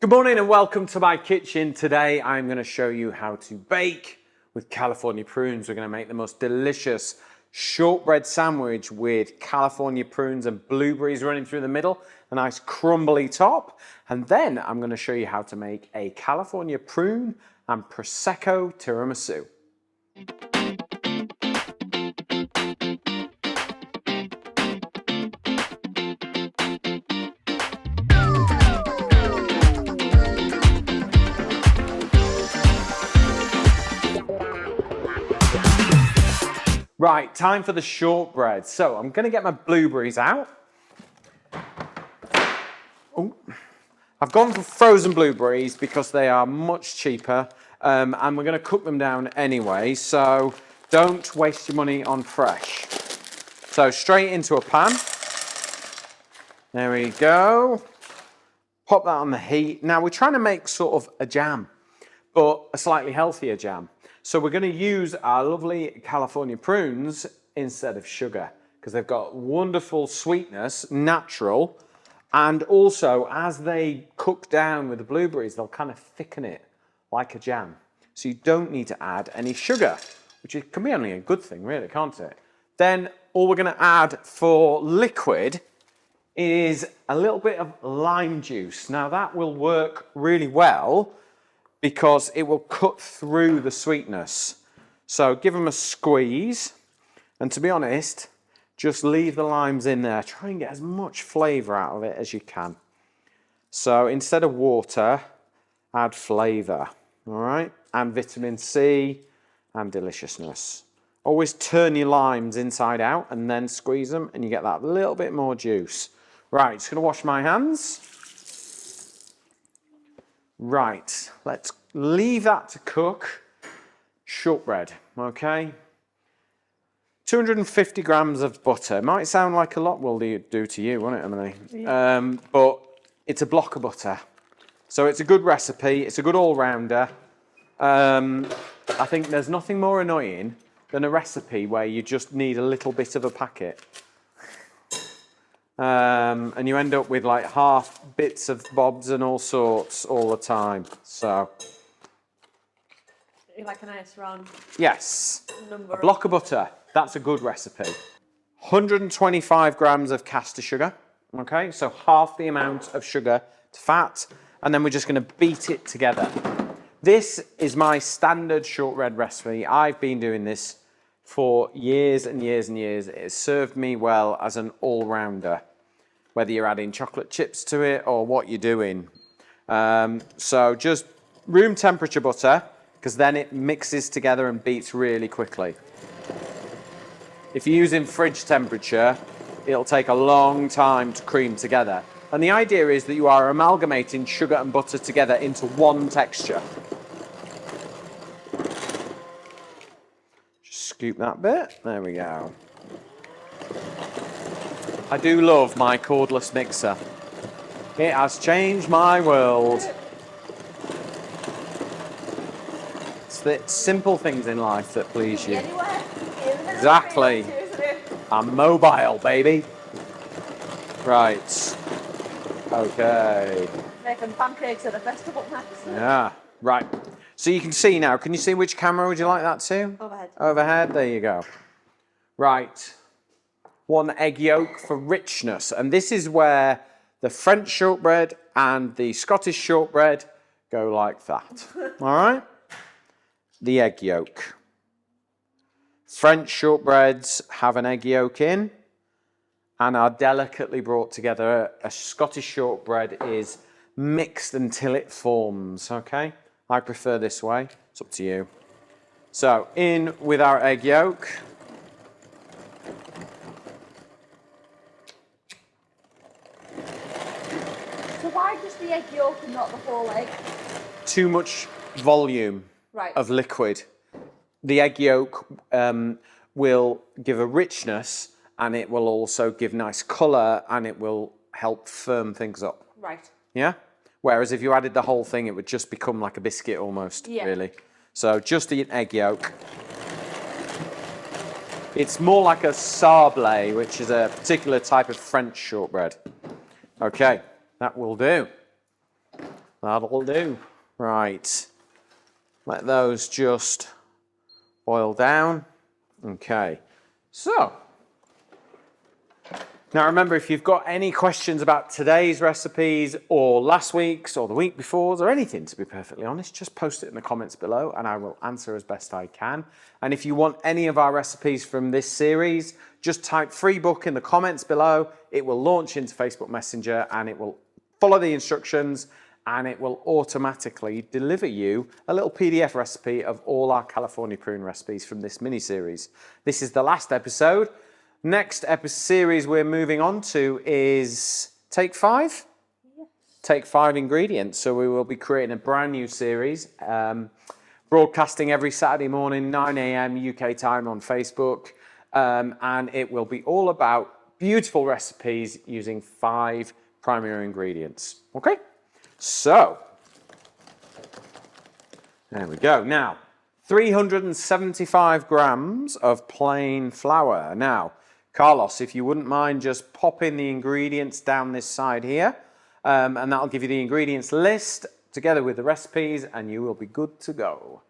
Good morning and welcome to my kitchen. Today I'm going to show you how to bake with California prunes. We're going to make the most delicious shortbread sandwich with California prunes and blueberries running through the middle, a nice crumbly top. And then I'm going to show you how to make a California prune and Prosecco tiramisu. Right, time for the shortbread. So I'm going to get my blueberries out. Ooh. I've gone for frozen blueberries because they are much cheaper and we're going to cook them down anyway, so don't waste your money on fresh. So straight into a pan. There we go. Pop that on the heat. Now we're trying to make sort of a jam, but a slightly healthier jam. So we're going to use our lovely California prunes instead of sugar because they've got wonderful sweetness, natural, and also as they cook down with the blueberries, they'll kind of thicken it like a jam. So you don't need to add any sugar, which can be only a good thing really, can't it? Then all we're going to add for liquid is a little bit of lime juice. Now that will work really well because it will cut through the sweetness. So give them a squeeze, and to be honest, just leave the limes in there. Try and get as much flavour out of it as you can. So instead of water, add flavour, all right? And vitamin C and deliciousness. Always turn your limes inside out and then squeeze them, and you get that little bit more juice. Right, just gonna wash my hands. Right, let's leave that to cook. Shortbread, okay? 250 grams of butter. Might sound like a lot, will do to you, won't it, Emily? Yeah. But it's a block of butter. So it's a good recipe, it's a good all-rounder. I think there's nothing more annoying than a recipe where you just need a little bit of a packet. And you end up with like half bits of bobs and all sorts all the time. So you like a nice round yes, number. A block of butter. That's a good recipe. 125 grams of caster sugar. Okay, so half the amount of sugar to fat, and then we're just going to beat it together. This is my standard shortbread recipe. I've been doing this for years and years and years. It has served me well as an all-rounder, whether you're adding chocolate chips to it or what you're doing. So just room temperature butter, because then it mixes together and beats really quickly. If you're using fridge temperature, it'll take a long time to cream together. And the idea is that you are amalgamating sugar and butter together into one texture. Scoop that bit. There we go. I do love my cordless mixer. It has changed my world. It's the simple things in life that please you. Exactly. I'm mobile, baby. Right. Okay. Making pancakes at a festival next. Yeah. Right. So you can see now. Can you see which camera would you like that to? Overhead. Overhead. There you go. Right. 1 egg yolk for richness. And this is where the French shortbread and the Scottish shortbread go like that. All right? The egg yolk. French shortbreads have an egg yolk in and are delicately brought together. A Scottish shortbread is mixed until it forms, okay? I prefer this way. It's up to you. So in with our egg yolk. So why just the egg yolk and not the whole egg? Too much volume of liquid. The egg yolk will give a richness, and it will also give nice colour, and it will help firm things up. Right. Yeah? Whereas if you added the whole thing, it would just become like a biscuit almost, really. So just the egg yolk. It's more like a sablé, which is a particular type of French shortbread. Okay, that will do. That'll do. Right. Let those just boil down. Okay. So, now remember, if you've got any questions about today's recipes or last week's or the week before's or anything, to be perfectly honest, just post it in the comments below and I will answer as best I can. And if you want any of our recipes from this series, just type free book in the comments below. It will launch into Facebook Messenger and it will follow the instructions and it will automatically deliver you a little PDF recipe of all our California prune recipes from this mini series. This is the last episode. Next series we're moving on to is Take 5? Yes. Take 5 ingredients. So we will be creating a brand new series, broadcasting every Saturday morning, 9 a.m. UK time on Facebook. And it will be all about beautiful recipes using 5 primary ingredients. Okay? So, there we go. Now, 375 grams of plain flour. Now, Carlos, if you wouldn't mind just popping the ingredients down this side here, and that'll give you the ingredients list together with the recipes and you will be good to go.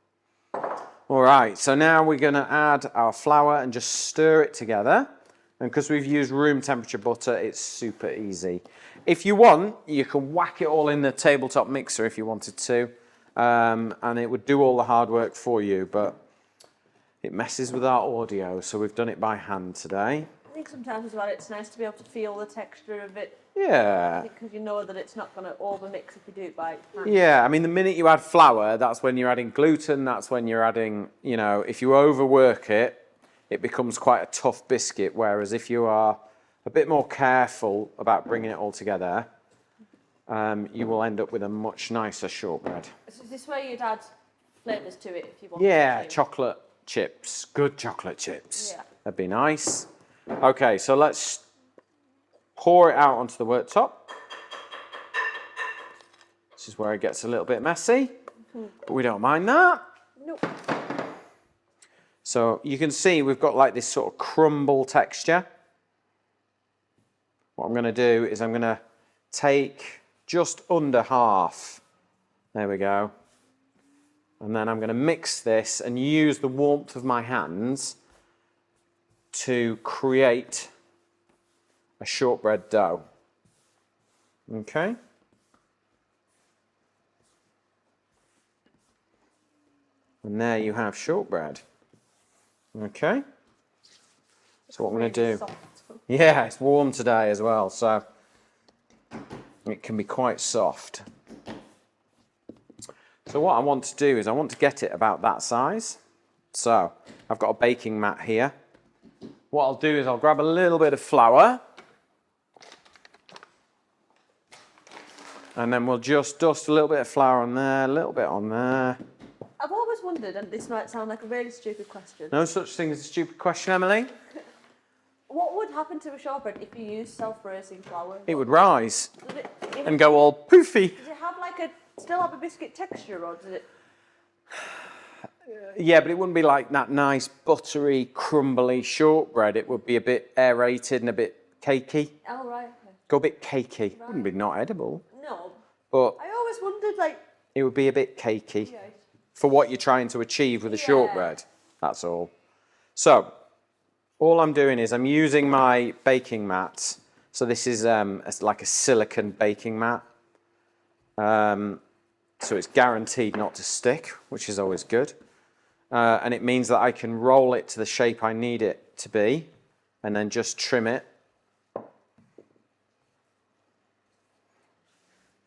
All right, so now we're going to add our flour and just stir it together. And because we've used room temperature butter, it's super easy. If you want, you can whack it all in the tabletop mixer if you wanted to, and it would do all the hard work for you, but it messes with our audio, so we've done it by hand today. I think sometimes as well it's nice to be able to feel the texture of it. Yeah. Because you know that it's not going to overmix if you do it by hand. Yeah, I mean, the minute you add flour, that's when you're adding gluten, that's when you're adding, you know, if you overwork it, it becomes quite a tough biscuit, whereas if you are a bit more careful about bringing it all together, you will end up with a much nicer shortbread. So is this where you'd add flavours to it if you want? Yeah, chocolate chips, good chocolate chips. Yeah. That'd be nice. Okay, so let's pour it out onto the worktop. This is where it gets a little bit messy, but we don't mind that. Nope. So you can see we've got like this sort of crumble texture. What I'm going to do is I'm going to take just under half. There we go. And then I'm going to mix this and use the warmth of my hands to create a shortbread dough. Okay. And there you have shortbread. Okay. So what I'm going to do... Yeah, it's warm today as well, so it can be quite soft. So what I want to do is I want to get it about that size. So I've got a baking mat here. What I'll do is I'll grab a little bit of flour and then we'll just dust a little bit of flour on there, a little bit on there. I've always wondered, and this might sound like a really stupid question. No such thing as a stupid question, Emily. What would happen to a shortbread if you use self-raising flour? It would rise Does and go all poofy. it have like still have a biscuit texture, or does it? Yeah, but it wouldn't be like that nice buttery, crumbly shortbread. It would be a bit aerated and a bit cakey. Oh, right. Okay. Go a bit cakey. It wouldn't be not edible, No. but I always wondered, like... it would be a bit cakey Yeah. for what you're trying to achieve with a shortbread. That's all. So, all I'm doing is I'm using my baking mat. So this is like a silicone baking mat. So it's guaranteed not to stick, which is always good. And it means that I can roll it to the shape I need it to be and then just trim it.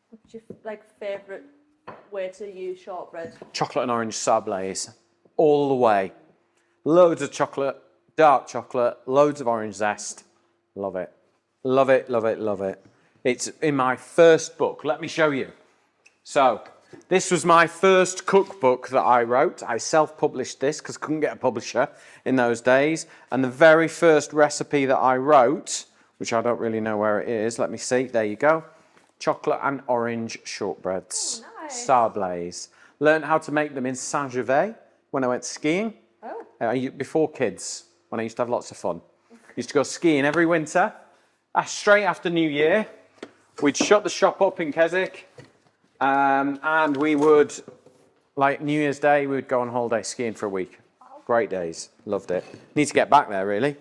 What's your favourite way to use shortbread? Chocolate and orange sablaise, all the way. Loads of chocolate, dark chocolate, loads of orange zest. Love it. Love it, love it, love it. It's in my first book. Let me show you. So, this was my first cookbook that I wrote. I self-published this because I couldn't get a publisher in those days. And the very first recipe that I wrote, which I don't really know where it is. Let me see. There you go. Chocolate and orange shortbreads. Oh, nice. Sablaise. Learned how to make them in Saint-Gervais when I went skiing. Oh. Before kids, when I used to have lots of fun. Used to go skiing every winter. Straight after New Year, we'd shut the shop up in Keswick. And we would, like New Year's Day, we would go on holiday skiing for a week. Great days. Loved it. Need to get back there, really.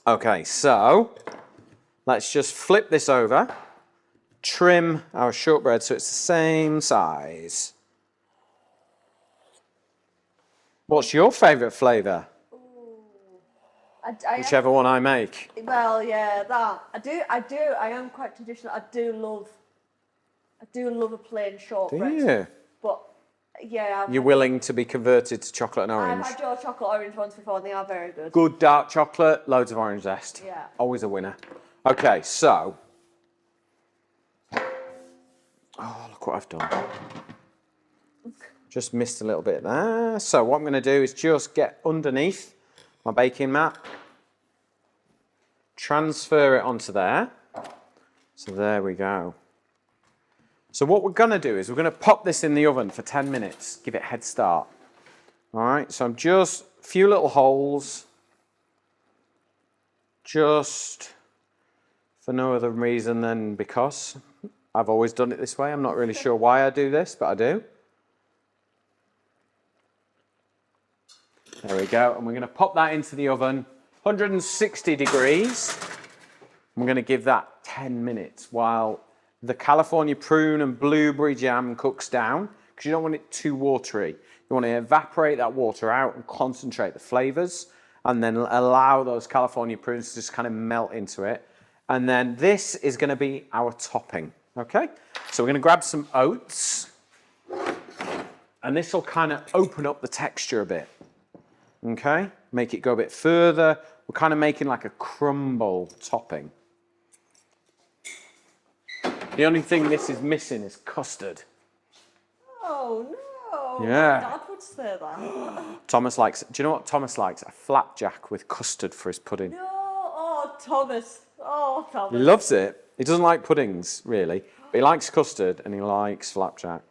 Okay, so let's just flip this over. Trim our shortbread so it's the same size. What's your favourite flavour? Whichever one I make. Well, yeah, that. I do. I am quite traditional. I do love a plain shortbread. Do you? But, yeah. You're willing to be converted to chocolate and orange? I've had your chocolate orange ones before and they are very good. Good dark chocolate, loads of orange zest. Yeah. Always a winner. Okay, so. Oh, look what I've done. Just missed a little bit there. So what I'm going to do is just get underneath my baking mat. Transfer it onto there. So there we go. So what we're going to do is we're going to pop this in the oven for 10 minutes. Give it a head start. All right, so I'm just a few little holes. Just for no other reason than because I've always done it this way. I'm not really sure why I do this, but I do. There we go. And we're going to pop that into the oven, 160 degrees. We're going to give that 10 minutes while the California prune and blueberry jam cooks down, because you don't want it too watery. You want to evaporate that water out and concentrate the flavors, and then allow those California prunes to just kind of melt into it. And then this is going to be our topping. Okay, so we're going to grab some oats, and this will kind of open up the texture a bit. Okay, make it go a bit further. We're kind of making like a crumble topping. The only thing this is missing is custard. Oh no! Yeah. My dad would say that. Thomas likes. Do you know what Thomas likes? A flapjack with custard for his pudding. No, oh Thomas, oh Thomas. He loves it. He doesn't like puddings really, but he likes custard and he likes flapjack.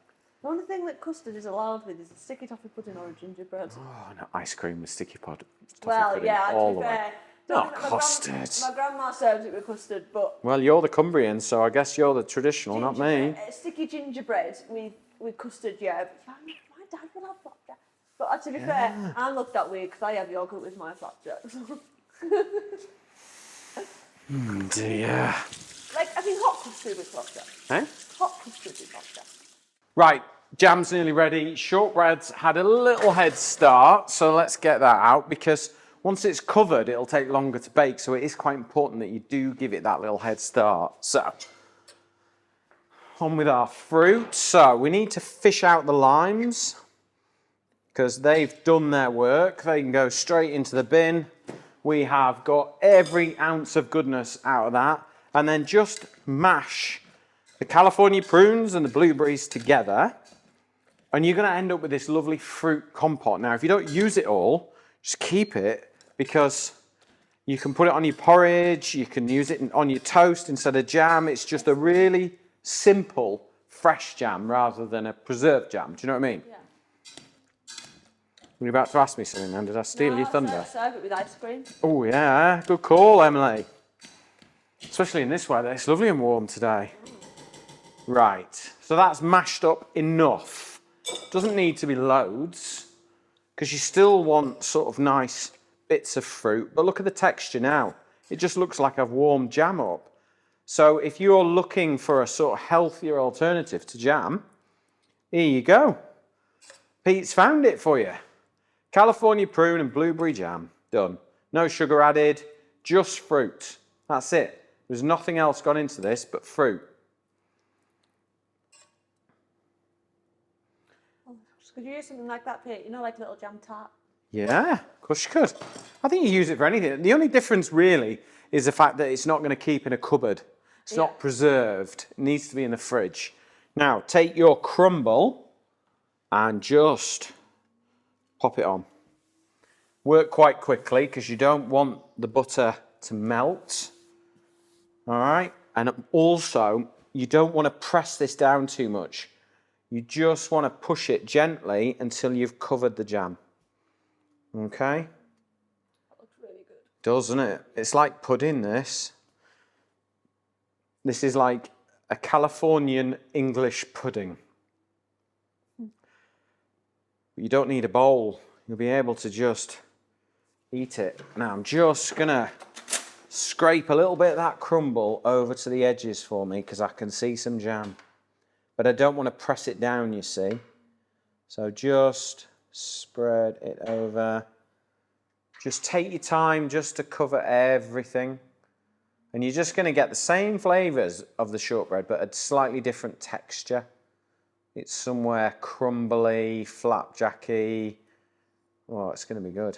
The only thing that custard is allowed with is a sticky toffee pudding or a gingerbread. Oh, no, ice cream with sticky toffee Well, pudding yeah, all to the be way. fair. Not custard. My grandma serves it with custard, but... Well, you're the Cumbrian, so I guess you're the traditional, not me. Sticky gingerbread with custard, yeah. But my dad will have flapjack. But to be fair, I look that way because I have yogurt with my flapjacks. Dear. Like, I think hot custard with flapjack. Eh? Hot custard with flapjack. Right, jam's nearly ready. Shortbread's had a little head start, so let's get that out because once it's covered, it'll take longer to bake, so it is quite important that you do give it that little head start. So, on with our fruit. So, we need to fish out the limes because they've done their work. They can go straight into the bin. We have got every ounce of goodness out of that. And then just mash the California prunes and the blueberries together. And you're going to end up with this lovely fruit compote. Now, if you don't use it all, just keep it because you can put it on your porridge, you can use it on your toast instead of jam. It's just a really simple, fresh jam rather than a preserved jam. Do you know what I mean? Yeah. Were you about to ask me something, man? Did I steal your thunder? Serve it with ice cream. Oh, yeah. Good call, Emily. Especially in this weather. It's lovely and warm today. Right. So that's mashed up enough. Doesn't need to be loads because you still want sort of nice bits of fruit, but look at the texture now. It just looks like I've warmed jam up. So if you're looking for a sort of healthier alternative to jam, here you go. Pete's found it for you. California prune and blueberry jam, done. No sugar added, just fruit. That's it. There's nothing else gone into this but fruit. Could you use something like that, Pete? You know, like a little jam tart? Yeah, of course you could. I think you use it for anything. The only difference really is the fact that it's not going to keep in a cupboard. It's not preserved. It needs to be in the fridge. Now, take your crumble and just pop it on. Work quite quickly because you don't want the butter to melt. All right? And also, you don't want to press this down too much. You just want to push it gently until you've covered the jam. Okay? That looks really good. Doesn't it? It's like pudding, this. This is like a Californian English pudding. You don't need a bowl. You'll be able to just eat it. Now I'm just gonna scrape a little bit of that crumble over to the edges for me because I can see some jam. But I don't want to press it down, you see. So just spread it over. Just take your time just to cover everything. And you're just going to get the same flavours of the shortbread, but a slightly different texture. It's somewhere crumbly, flapjacky. Oh, it's going to be good.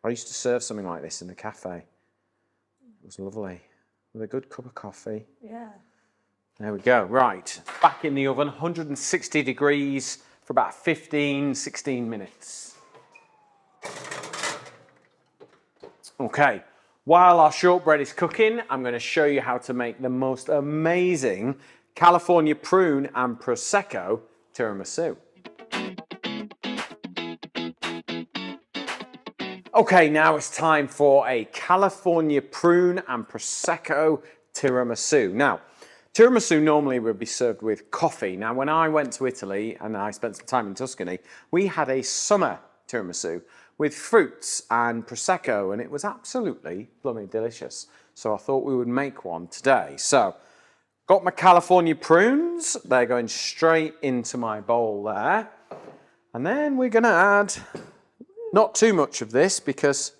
I used to serve something like this in the cafe. It was lovely. With a good cup of coffee. Yeah. There we go. Right, back in the oven, 160 degrees for about 15, 16 minutes. Okay, while our shortbread is cooking, I'm going to show you how to make the most amazing California prune and Prosecco tiramisu. Okay, now it's time for a California prune and Prosecco tiramisu. Now, tiramisu normally would be served with coffee. Now, when I went to Italy and I spent some time in Tuscany, we had a summer tiramisu with fruits and Prosecco, and it was absolutely blooming delicious. So I thought we would make one today. So, got my California prunes. They're going straight into my bowl there. And then we're gonna add not too much of this because,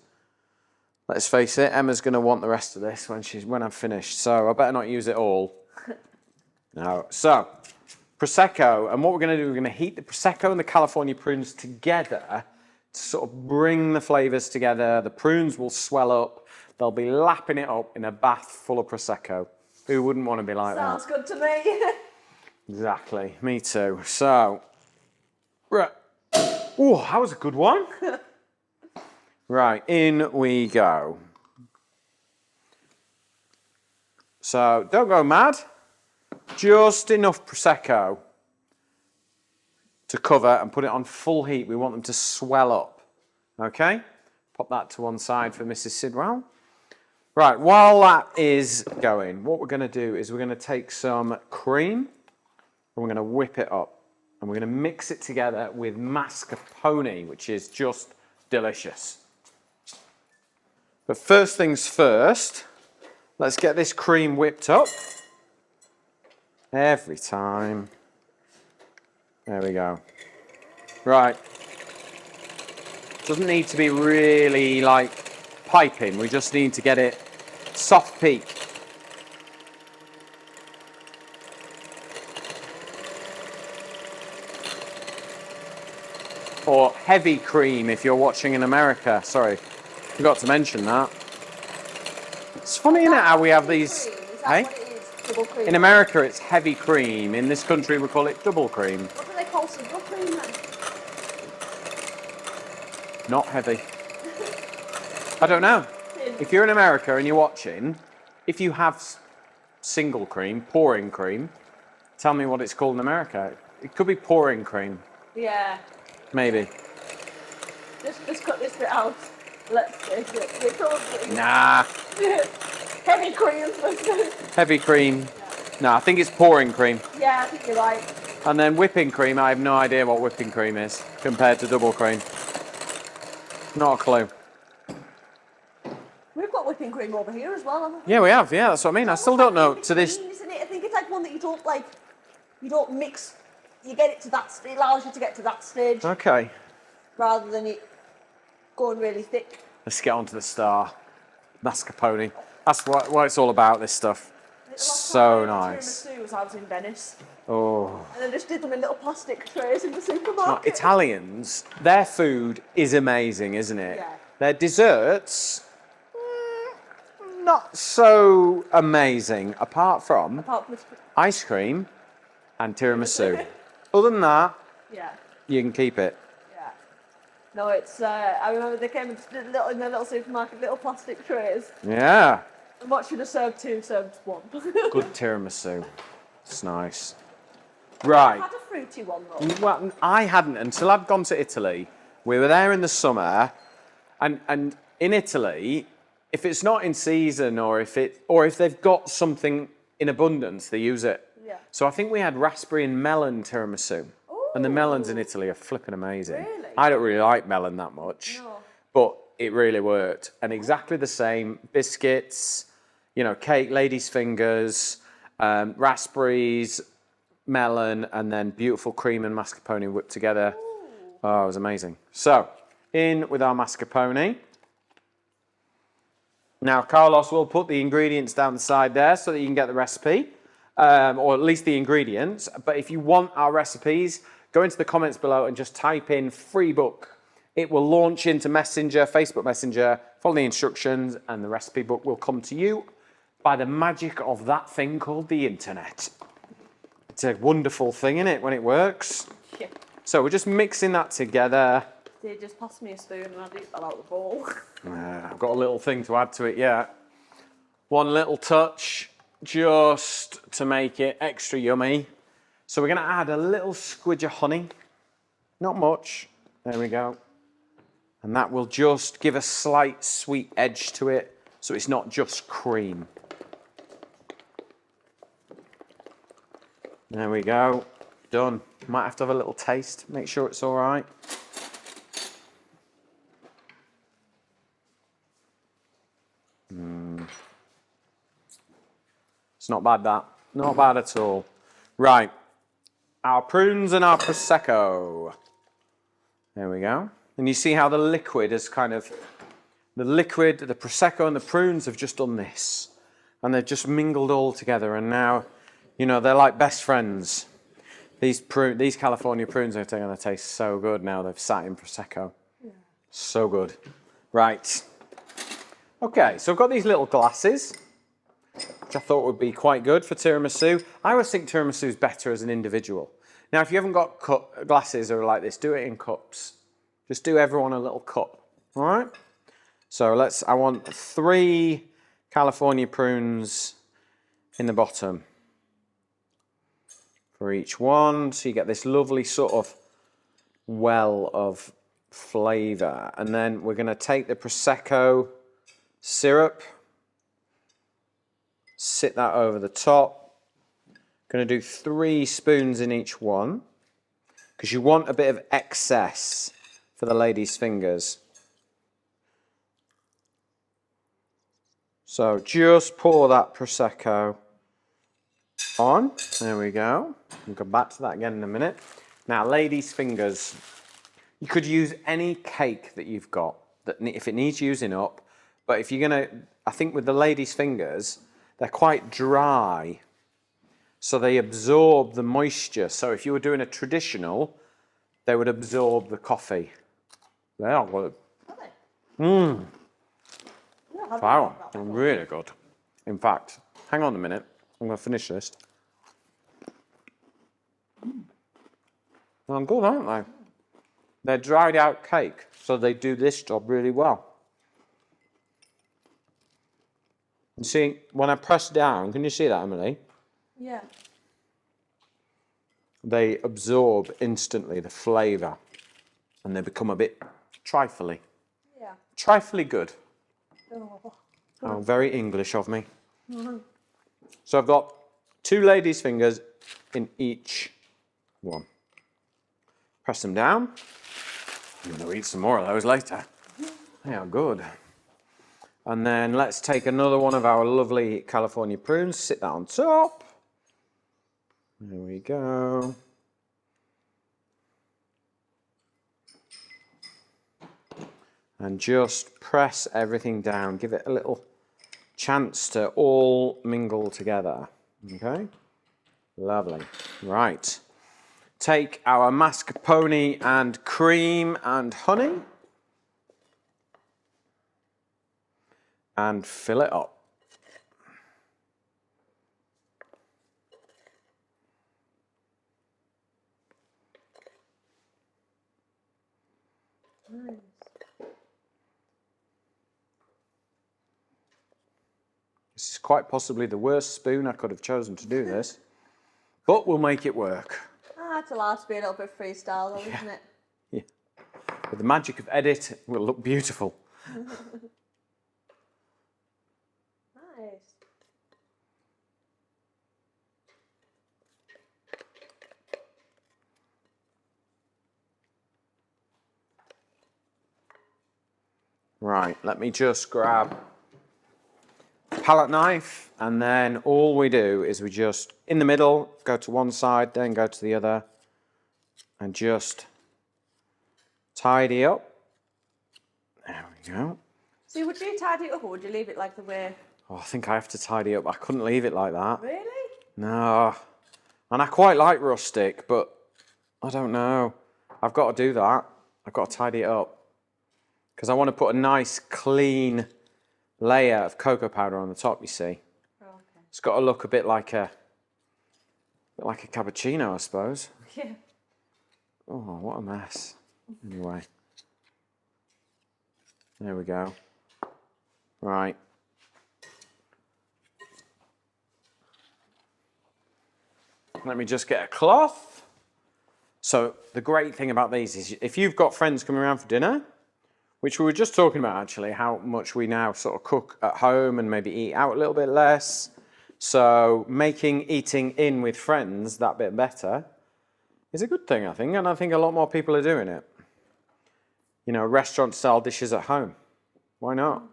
let's face it, Emma's gonna want the rest of this when I'm finished. So I better not use it all. No. So, Prosecco, and what we're going to do, we're going to heat the Prosecco and the California prunes together to sort of bring the flavours together. The prunes will swell up. They'll be lapping it up in a bath full of Prosecco. Who wouldn't want to be like that? Sounds good to me. Exactly. Me too. So, right. Oh, that was a good one. Right, in we go. So, don't go mad. Just enough Prosecco to cover and put it on full heat. We want them to swell up. Okay? Pop that to one side for Mrs. Sidwell. Right, while that is going, what we're going to do is we're going to take some cream and we're going to whip it up. And we're going to mix it together with mascarpone, which is just delicious. But first things first, let's get this cream whipped up. Every time. There we go. Right. Doesn't need to be really like piping. We just need to get it soft peak. Or heavy cream if you're watching in America. Sorry, forgot to mention that. It's funny, isn't it, how we have these... Hey? In America, it's heavy cream. In this country, we call it double cream. What do they call single cream then? Not heavy. I don't know. If you're in America and you're watching, if you have single cream, pouring cream, tell me what it's called in America. It could be pouring cream. Yeah. Maybe. Just cut this bit out. Let's take it. Nah. Heavy cream. Heavy cream. No, I think it's pouring cream. Yeah, I think you're right. And then whipping cream, I have no idea what whipping cream is compared to double cream. Not a clue. We've got whipping cream over here as well, haven't we? Yeah, we have. Yeah, that's what I mean. I still don't know to this. Isn't it? I think it's like one that you don't mix. You get it to that. It allows you to get to that stage Okay. rather than it going really thick. Let's get on to the star. Mascarpone. That's what it's all about, this stuff. So nice. Tiramisu was I was in Venice. Oh. And they just did them in little plastic trays in the supermarket. Italians, their food is amazing, isn't it? Yeah. Their desserts, not so amazing, apart from ice cream and tiramisu. Other than that, yeah, you can keep it. yeah. No, it's. I remember they came in their little supermarket, little plastic trays. Yeah. And what should have served two served one. Good tiramisu. It's nice. Right. I had a fruity one though. Well, I hadn't until I'd gone to Italy. We were there in the summer, and in Italy, if it's not in season or if they've got something in abundance, they use it. Yeah. So I think we had raspberry and melon tiramisu. And the melons in Italy are flipping amazing. Really? I don't really like melon that much. No. But it really worked. And exactly the same, biscuits, you know, cake, lady's fingers, raspberries, melon, and then beautiful cream and mascarpone whipped together. Ooh. Oh, it was amazing. So, in with our mascarpone. Now, Carlos will put the ingredients down the side there so that you can get the recipe, or at least the ingredients. But if you want our recipes, go into the comments below and just type in free book. It will launch into Messenger, Facebook Messenger, follow the instructions, and the recipe book will come to you by the magic of that thing called the internet. It's a wonderful thing, isn't it, when it works? Yeah. So we're just mixing that together. They just pass me a spoon and I'd eat that out of the bowl. I've got a little thing to add to it, yeah. One little touch just to make it extra yummy. So we're going to add a little squidge of honey. Not much. There we go. And that will just give a slight sweet edge to it, so it's not just cream. There we go. Done. Might have to have a little taste. Make sure it's all right. It's not bad, that. Not bad at all. Right. Our prunes and our Prosecco. There we go. And you see how the liquid is kind of... The liquid, the Prosecco and the prunes have just done this. And they've just mingled all together. And now, you know, they're like best friends. These California prunes are going to taste so good now they've sat in Prosecco. Yeah. So good. Right. Okay, so I've got these little glasses, which I thought would be quite good for tiramisu. I always think tiramisu is better as an individual. Now, if you haven't got glasses or like this, do it in cups. Just do everyone a little cup, all right? So I want 3 California prunes in the bottom for each one. So you get this lovely sort of well of flavour. And then we're going to take the Prosecco syrup, sit that over the top. Going to do 3 spoons in each one because you want a bit of excess for the lady's fingers. So just pour that Prosecco on. There we go. We'll come back to that again in a minute. Now, lady's fingers. You could use any cake that you've got that if it needs using up. But if you're going to, I think with the lady's fingers, they're quite dry. So they absorb the moisture. So if you were doing a traditional, they would absorb the coffee. They are good. Mmm. Wow, really good. In fact, hang on a minute. I'm going to finish this. They're good, aren't they? They're dried out cake, so they do this job really well. You see, when I press down, can you see that, Emily? Yeah. They absorb instantly the flavour and they become a bit trifly. Yeah. Trifly good. Oh. Oh, very English of me. So I've got 2 ladies' fingers in each one. Press them down. I'm going to eat some more of those later. They are good. And then let's take another one of our lovely California prunes, sit that on top. There we go. And just press everything down. Give it a little chance to all mingle together. Okay? Lovely. Right. Take our mascarpone and cream and honey and fill it up. Nice. This is quite possibly the worst spoon I could have chosen to do this, but we'll make it work. Ah, it's allowed to be a little bit freestyle though, isn't it? Yeah. With the magic of edit, it will look beautiful. Nice. 'Cause Right, let me just grab a palette knife, and then all we do is we just, in the middle, go to one side, then go to the other, and just tidy up. There we go. So would you tidy it up or would you leave it like the way? Oh, I think I have to tidy up. I couldn't leave it like that. Really? No. And I quite like rustic, but I don't know. I've got to do that. I've got to tidy it up. Because I want to put a nice, clean layer of cocoa powder on the top, you see. Oh, okay. It's got to look a bit like a cappuccino, I suppose. Yeah. Oh, what a mess. Anyway. There we go. Right. Let me just get a cloth. So the great thing about these is if you've got friends coming around for dinner, which we were just talking about actually, how much we now sort of cook at home and maybe eat out a little bit less. So making eating in with friends that bit better is a good thing, I think. And I think a lot more people are doing it. You know, restaurant style dishes at home. Why not?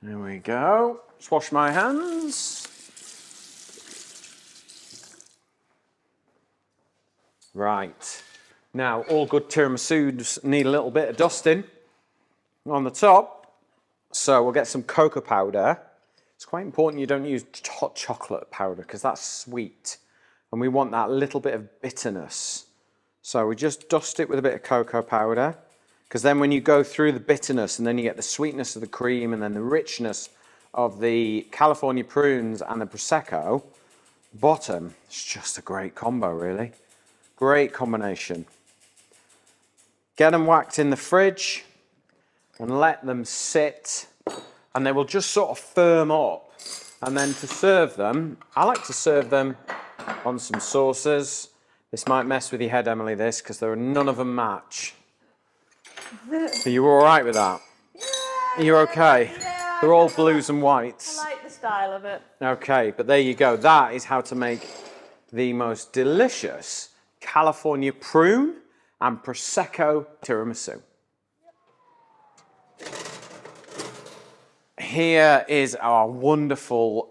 There we go. Just wash my hands. Right. Now, all good tiramisus need a little bit of dusting on the top. So we'll get some cocoa powder. It's quite important you don't use hot chocolate powder because that's sweet. And we want that little bit of bitterness. So we just dust it with a bit of cocoa powder. Because then when you go through the bitterness and then you get the sweetness of the cream and then the richness of the California prunes and the Prosecco, bottom, it's just a great combo, really. Great combination. Get them whacked in the fridge and let them sit, and they will just sort of firm up. And then to serve them, I like to serve them on some sauces. This might mess with your head, Emily, this, because there are none of them match. Are you all right with that? Yeah. You're okay? Yeah. They're all blues and whites. I like the style of it. Okay, but there you go. That is how to make the most delicious California prune and Prosecco tiramisu. Here is our wonderful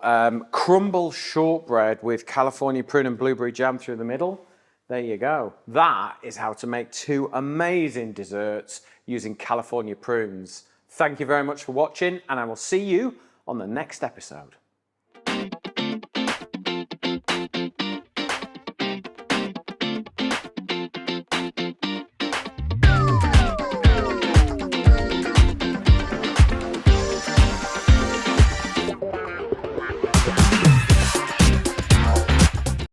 crumble shortbread with California prune and blueberry jam through the middle. There you go. That is how to make two amazing desserts using California prunes. Thank you very much for watching, and I will see you on the next episode.